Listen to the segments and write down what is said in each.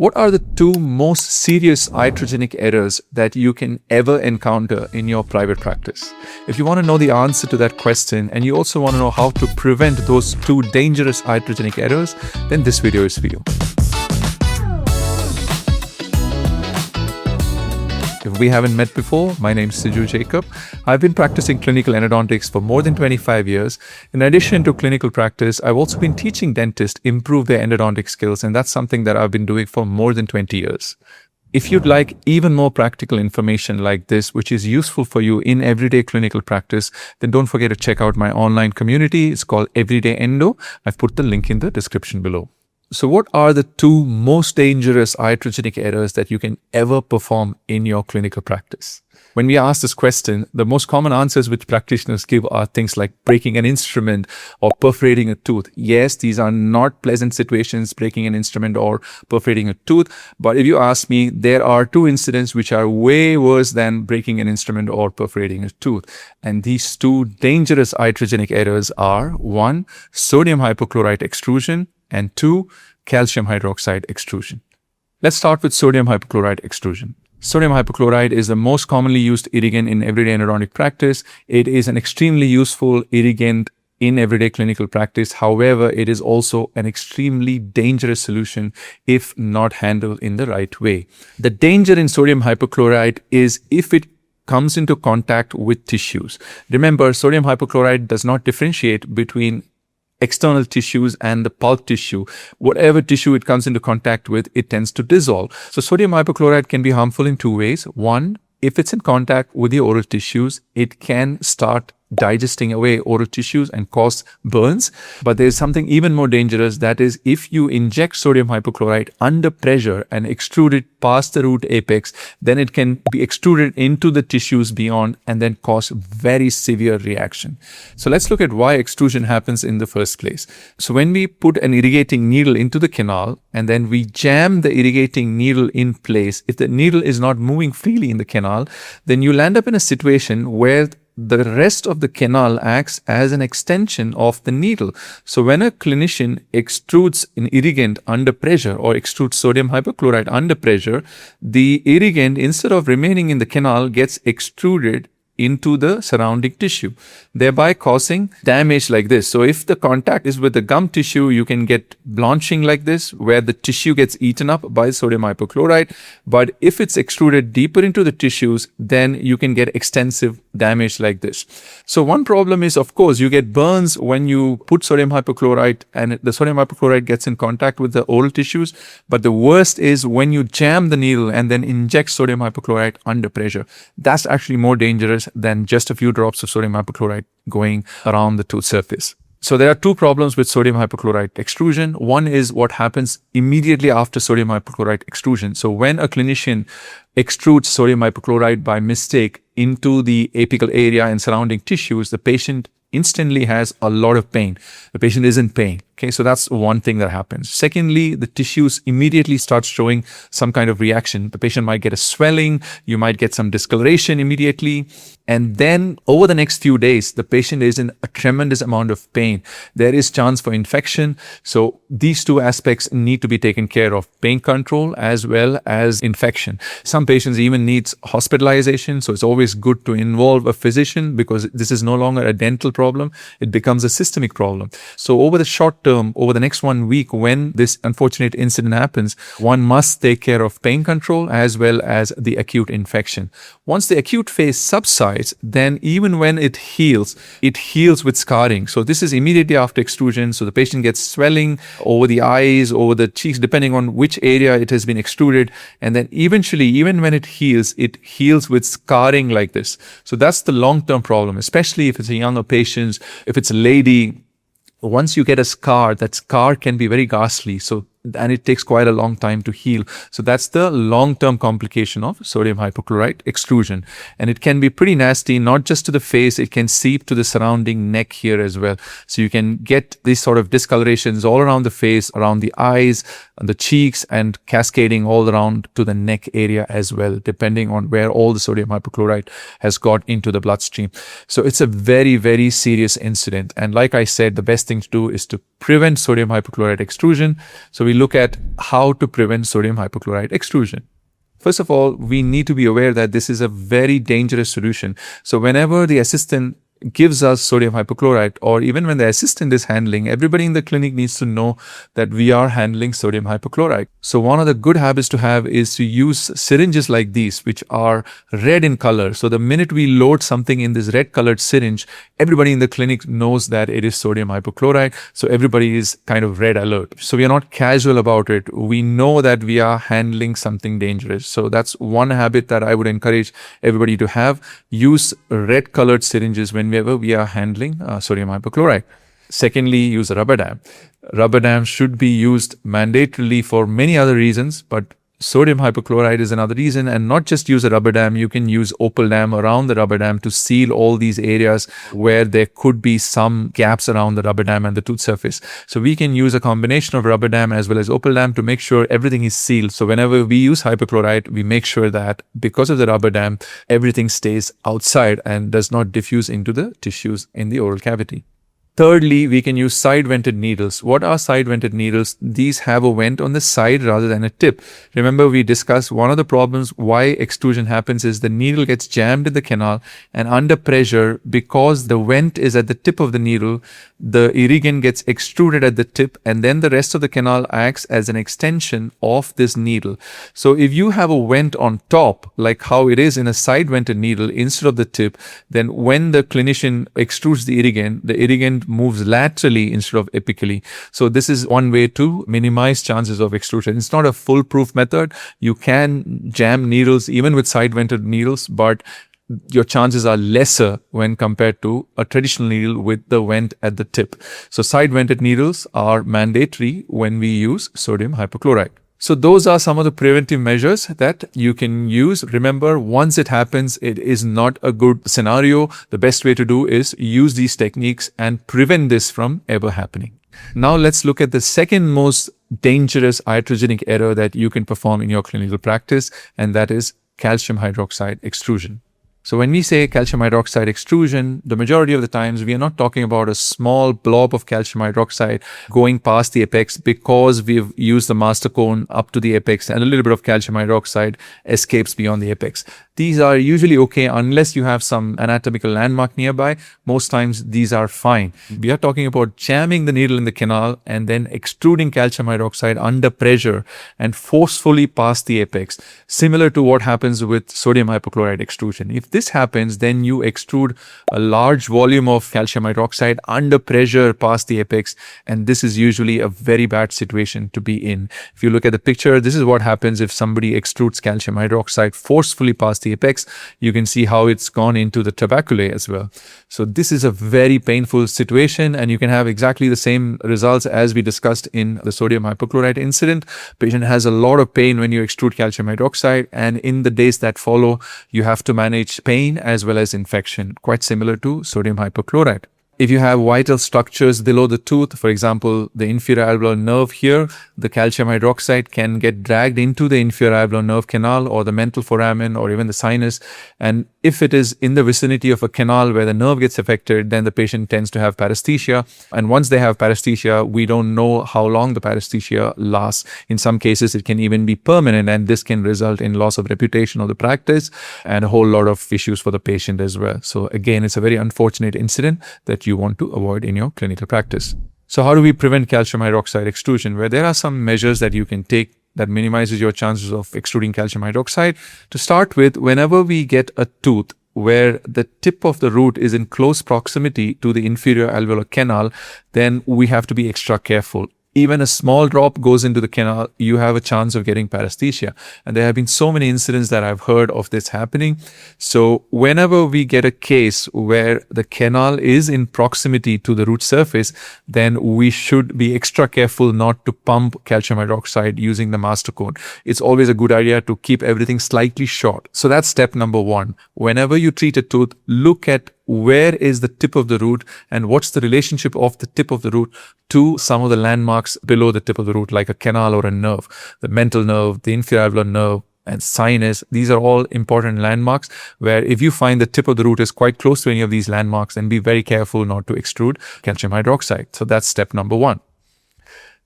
What are the two most serious iatrogenic errors that you can ever encounter in your private practice? If you want to know the answer to that question and you also want to know how to prevent those two dangerous iatrogenic errors, then this video is for you. If we haven't met before, my name is Siju Jacob. I've been practicing clinical endodontics for more than 25 years. In addition to clinical practice, I've also been teaching dentists improve their endodontic skills, and that's something that I've been doing for more than 20 years. If you'd like even more practical information like this, which is useful for you in everyday clinical practice, then don't forget to check out my online community. It's called Everyday Endo. I've put the link in the description below. So what are the two most dangerous iatrogenic errors that you can ever perform in your clinical practice? When we ask this question, the most common answers which practitioners give are things like breaking an instrument or perforating a tooth. Yes, these are not pleasant situations, breaking an instrument or perforating a tooth. But if you ask me, there are two incidents which are way worse than breaking an instrument or perforating a tooth. And these two dangerous iatrogenic errors are: one, sodium hypochlorite extrusion, and two, calcium hydroxide extrusion. Let's start with sodium hypochlorite extrusion. Sodium hypochlorite is the most commonly used irrigant in everyday endodontic practice. It is an extremely useful irrigant in everyday clinical practice. However, it is also an extremely dangerous solution if not handled in the right way. The danger in sodium hypochlorite is if it comes into contact with tissues. Remember, sodium hypochlorite does not differentiate between external tissues and the pulp tissue. Whatever tissue it comes into contact with, it tends to dissolve. So sodium hypochlorite can be harmful in two ways. One, if it's in contact with the oral tissues, it can start digesting away oral tissues and cause burns. But there's something even more dangerous. That is, if you inject sodium hypochlorite under pressure and extrude it past the root apex, then it can be extruded into the tissues beyond and then cause very severe reaction. So let's look at why extrusion happens in the first place. So when we put an irrigating needle into the canal and then we jam the irrigating needle in place, if the needle is not moving freely in the canal, then you'll end up in a situation where the rest of the canal acts as an extension of the needle. So when a clinician extrudes an irrigant under pressure or extrudes sodium hypochlorite under pressure, the irrigant, instead of remaining in the canal, gets extruded into the surrounding tissue, thereby causing damage like this. So if the contact is with the gum tissue, you can get blanching like this, where the tissue gets eaten up by sodium hypochlorite. But if it's extruded deeper into the tissues, then you can get extensive damage like this. So one problem is, of course, you get burns when you put sodium hypochlorite and the sodium hypochlorite gets in contact with the oral tissues. But the worst is when you jam the needle and then inject sodium hypochlorite under pressure. That's actually more dangerous than just a few drops of sodium hypochlorite going around the tooth surface. So there are two problems with sodium hypochlorite extrusion. One is what happens immediately after sodium hypochlorite extrusion. So when a clinician extrudes sodium hypochlorite by mistake into the apical area and surrounding tissues, the patient instantly has a lot of pain. The patient is in pain. Okay, so that's one thing that happens. Secondly, the tissues immediately start showing some kind of reaction. The patient might get a swelling, you might get some discoloration immediately. And then over the next few days, the patient is in a tremendous amount of pain. There is chance for infection. So these two aspects need to be taken care of: pain control as well as infection. Some patients even need hospitalization. So it's always good to involve a physician, because this is no longer a dental problem. It becomes a systemic problem. So over the short term, over the next 1 week, when this unfortunate incident happens, one must take care of pain control as well as the acute infection. Once the acute phase subsides, then even when it heals with scarring. So this is immediately after extrusion. So the patient gets swelling over the eyes, over the cheeks, depending on which area it has been extruded. And then eventually, even when it heals with scarring like this. So that's the long-term problem, especially if it's a younger patient, if it's a lady. Once you get a scar, that scar can be very ghastly. And it takes quite a long time to heal. So that's the long-term complication of sodium hypochlorite extrusion. And it can be pretty nasty, not just to the face, it can seep to the surrounding neck here as well. So you can get these sort of discolorations all around the face, around the eyes, the cheeks, and cascading all around to the neck area as well, depending on where all the sodium hypochlorite has got into the bloodstream. So it's a very, very serious incident. And like I said, the best thing to do is to prevent sodium hypochlorite extrusion. So we look at how to prevent sodium hypochlorite extrusion. First of all, we need to be aware that this is a very dangerous solution. So whenever the assistant gives us sodium hypochlorite, or even when the assistant is handling, everybody in the clinic needs to know that we are handling sodium hypochlorite. So one of the good habits to have is to use syringes like these, which are red in color. So the minute we load something in this red colored syringe, everybody in the clinic knows that it is sodium hypochlorite. So everybody is kind of red alert. So we are not casual about it. We know that we are handling something dangerous. So that's one habit that I would encourage everybody to have. Use red colored syringes whenever we are handling sodium hypochlorite. Secondly, use a rubber dam. Rubber dams should be used mandatorily for many other reasons, but sodium hypochlorite is another reason. And not just use a rubber dam, you can use opal dam around the rubber dam to seal all these areas where there could be some gaps around the rubber dam and the tooth surface. So we can use a combination of rubber dam as well as opal dam to make sure everything is sealed. So whenever we use hypochlorite, we make sure that because of the rubber dam, everything stays outside and does not diffuse into the tissues in the oral cavity. Thirdly, we can use side-vented needles. What are side-vented needles? These have a vent on the side rather than a tip. Remember, we discussed one of the problems why extrusion happens is the needle gets jammed in the canal, and under pressure, because the vent is at the tip of the needle, the irrigant gets extruded at the tip, and then the rest of the canal acts as an extension of this needle. So if you have a vent on top, like how it is in a side-vented needle instead of the tip, then when the clinician extrudes the irrigant moves laterally instead of apically. So this is one way to minimize chances of extrusion. It's not a foolproof method. You can jam needles even with side-vented needles, but your chances are lesser when compared to a traditional needle with the vent at the tip. So side-vented needles are mandatory when we use sodium hypochlorite. So those are some of the preventive measures that you can use. Remember, once it happens, it is not a good scenario. The best way to do is use these techniques and prevent this from ever happening. Now let's look at the second most dangerous iatrogenic error that you can perform in your clinical practice, and that is calcium hydroxide extrusion. So when we say calcium hydroxide extrusion, the majority of the times we are not talking about a small blob of calcium hydroxide going past the apex because we've used the master cone up to the apex and a little bit of calcium hydroxide escapes beyond the apex. These are usually okay unless you have some anatomical landmark nearby. Most times these are fine. We are talking about jamming the needle in the canal and then extruding calcium hydroxide under pressure and forcefully past the apex, similar to what happens with sodium hypochlorite extrusion. If this happens, then you extrude a large volume of calcium hydroxide under pressure past the apex, and this is usually a very bad situation to be in. If you look at the picture, this is what happens if somebody extrudes calcium hydroxide forcefully past the apex. You can see how it's gone into the trabeculae as well. So this is a very painful situation, and you can have exactly the same results as we discussed in the sodium hypochlorite incident. Patient has a lot of pain when you extrude calcium hydroxide, and in the days that follow, you have to manage pain as well as infection, quite similar to sodium hypochlorite. If you have vital structures below the tooth, for example, the inferior alveolar nerve here, the calcium hydroxide can get dragged into the inferior alveolar nerve canal or the mental foramen or even the sinus. And if it is in the vicinity of a canal where the nerve gets affected, then the patient tends to have paresthesia. And once they have paresthesia, we don't know how long the paresthesia lasts. In some cases, it can even be permanent, and this can result in loss of reputation of the practice and a whole lot of issues for the patient as well. So again, it's a very unfortunate incident that you want to avoid in your clinical practice. So how do we prevent calcium hydroxide extrusion? Where there are some measures that you can take that minimizes your chances of extruding calcium hydroxide. To start with, whenever we get a tooth where the tip of the root is in close proximity to the inferior alveolar canal, then we have to be extra careful. Even a small drop goes into the canal, you have a chance of getting paresthesia. And there have been so many incidents that I've heard of this happening. So whenever we get a case where the canal is in proximity to the root surface, then we should be extra careful not to pump calcium hydroxide using the master cone. It's always a good idea to keep everything slightly short. So that's step number one. Whenever you treat a tooth, look at where is the tip of the root and what's the relationship of the tip of the root to some of the landmarks below the tip of the root, like a canal or a nerve, the mental nerve, the inferior alveolar nerve, and sinus. These are all important landmarks where if you find the tip of the root is quite close to any of these landmarks, then be very careful not to extrude calcium hydroxide. So that's step number one.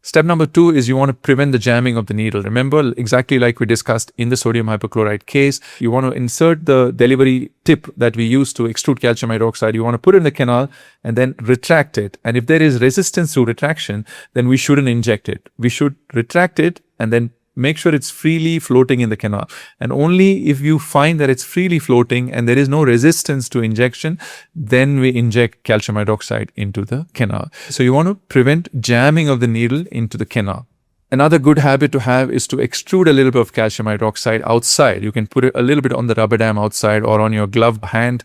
Step number 2 is you want to prevent the jamming of the needle. Remember, exactly like we discussed in the sodium hypochlorite case, you want to insert the delivery tip that we use to extrude calcium hydroxide. You want to put it in the canal and then retract it. And if there is resistance to retraction, then we shouldn't inject it. We should retract it and then make sure it's freely floating in the canal. And only if you find that it's freely floating and there is no resistance to injection, then we inject calcium hydroxide into the canal. So you want to prevent jamming of the needle into the canal. Another good habit to have is to extrude a little bit of calcium hydroxide outside. You can put it a little bit on the rubber dam outside or on your gloved hand,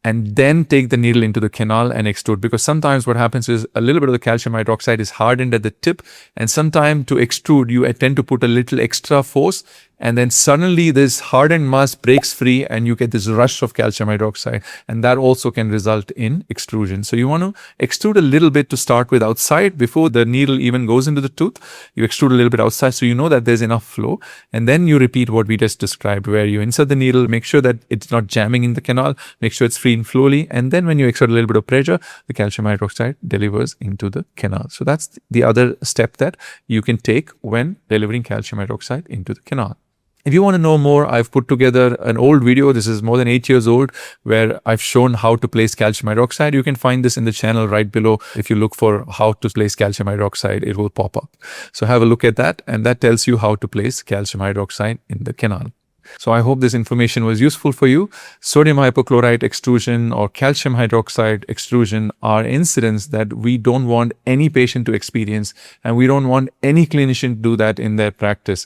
and then take the needle into the canal and extrude. Because sometimes what happens is a little bit of the calcium hydroxide is hardened at the tip, and sometimes to extrude, you tend to put a little extra force, and then suddenly this hardened mass breaks free and you get this rush of calcium hydroxide, and that also can result in extrusion. So you want to extrude a little bit to start with outside before the needle even goes into the tooth. You extrude a little bit outside so you know that there's enough flow, and then you repeat what we just described, where you insert the needle, make sure that it's not jamming in the canal, make sure it's free and flowly, and then when you exert a little bit of pressure, the calcium hydroxide delivers into the canal. So that's the other step that you can take when delivering calcium hydroxide into the canal. If you want to know more, I've put together an old video. This is more than 8 years old, where I've shown how to place calcium hydroxide. You can find this in the channel right below. If you look for how to place calcium hydroxide, it will pop up. So have a look at that, and that tells you how to place calcium hydroxide in the canal. So I hope this information was useful for you. Sodium hypochlorite extrusion or calcium hydroxide extrusion are incidents that we don't want any patient to experience, and we don't want any clinician to do that in their practice.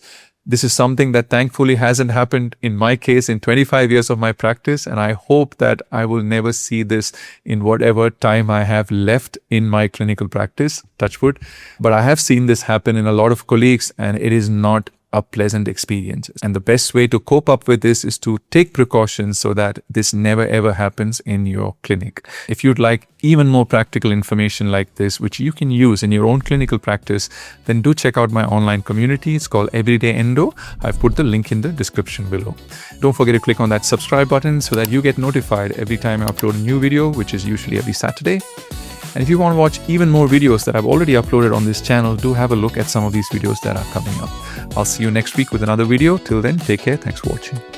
This is something that thankfully hasn't happened in my case in 25 years of my practice, and I hope that I will never see this in whatever time I have left in my clinical practice, touch wood. But I have seen this happen in a lot of colleagues, and it is not a pleasant experience. And the best way to cope up with this is to take precautions so that this never ever happens in your clinic. If you'd like even more practical information like this, which you can use in your own clinical practice, then do check out my online community. It's called Everyday Endo. I've put the link in the description below. Don't forget to click on that subscribe button so that you get notified every time I upload a new video, which is usually every Saturday. And if you want to watch even more videos that I've already uploaded on this channel, do have a look at some of these videos that are coming up. I'll see you next week with another video. Till then, take care. Thanks for watching.